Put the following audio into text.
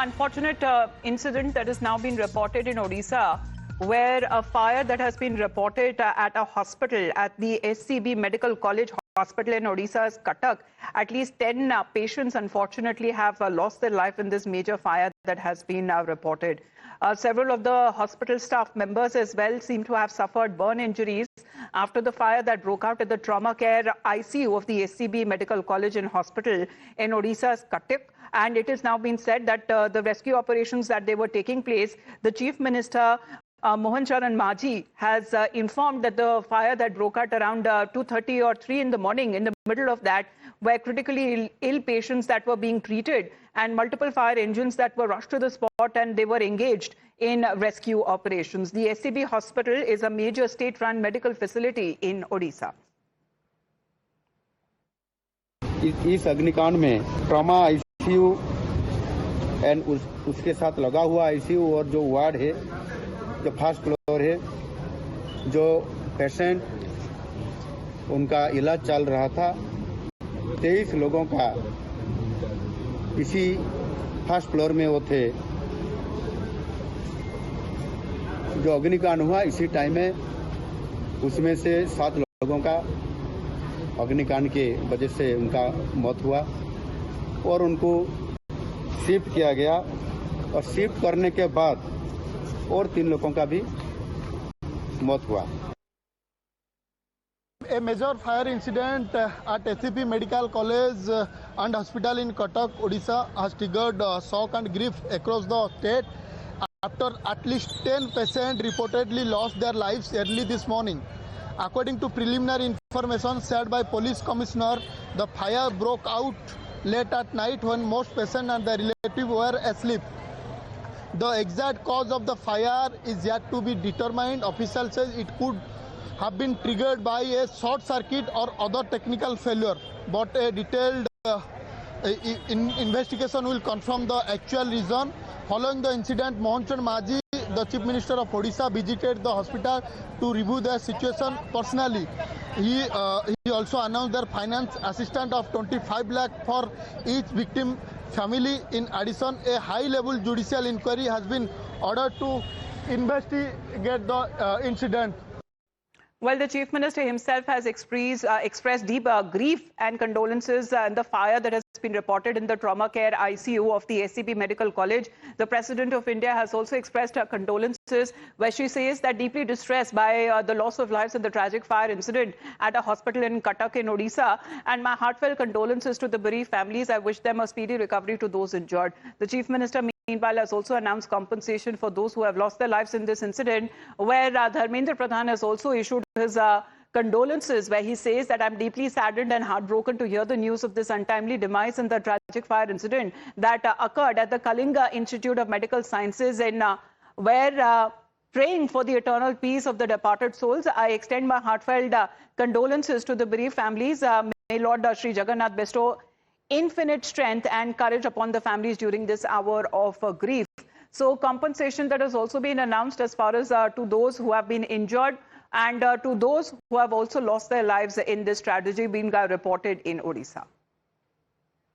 unfortunate incident that has now been reported in Odisha, where a fire that has been reported at a hospital, at the SCB Medical College Hospital in Odisha's Cuttack. At least 10 patients, unfortunately, have lost their life in this major fire that has been reported. Several of the hospital staff members as well seem to have suffered burn injuries after the fire that broke out at the trauma care ICU of the SCB Medical College and Hospital in Odisha's Cuttack. And it has now been said that the rescue operations that they were taking place, the Chief Minister Mohan Charan Majhi has informed that the fire that broke out around 2:30 or 3 in the morning, in the middle of that, were critically ill patients that were being treated, and multiple fire engines that were rushed to the spot, and they were engaged in rescue operations. The SCB hospital is a major state-run medical facility in Odisha. इस अग्निकांड में trauma ICU and उसके साथ लगा हुआ ICU और जो ward है, जो फर्स्ट फ्लोर है, जो पेशेंट उनका इलाज चल रहा था, 23 लोगों का इसी फर्स्ट फ्लोर में वो थे। जो अग्निकांड हुआ इसी टाइम में, उसमें से 7 लोगों का अग्निकांड के वजह से उनका मौत हुआ और उनको शिफ्ट किया गया, और शिफ्ट करने के बाद और 3 लोगों का भी मौत हुआ। A major fire incident at SCB Medical College and Hospital in Cuttack, Odisha has triggered shock and grief across the state after at least 10 patients reportedly lost their lives early this morning. According to preliminary information shared by Police Commissioner, the fire broke out late at night when most patients and their relatives were asleep. The exact cause of the fire is yet to be determined. Officials say it could have been triggered by a short circuit or other technical failure, but a detailed investigation will confirm the actual reason. Following the incident, Mohan Charan Majhi, the Chief Minister of Odisha, visited the hospital to review the situation personally. He also announced their finance assistance of 25 lakh for each victim family. In addition, a high-level judicial inquiry has been ordered to investigate the incident. Well, the Chief Minister himself has expressed deep grief and condolences in the fire that has been reported in the trauma care ICU of the SCB Medical College. The President of India has also expressed her condolences, where she says that deeply distressed by the loss of lives in the tragic fire incident at a hospital in Cuttack in Odisha. And my heartfelt condolences to the bereaved families. I wish them a speedy recovery to those injured. The Chief Minister meanwhile has also announced compensation for those who have lost their lives in this incident, where Dharmendra Pradhan has also issued his condolences, where he says that I'm deeply saddened and heartbroken to hear the news of this untimely demise in the tragic fire incident that occurred at the Kalinga Institute of Medical Sciences, in where praying for the eternal peace of the departed souls. I extend my heartfelt condolences to the bereaved families. May Lord Sri Jagannath bestow infinite strength and courage upon the families during this hour of grief. So compensation that has also been announced as far as to those who have been injured and to those who have also lost their lives in this tragedy being reported in Odisha.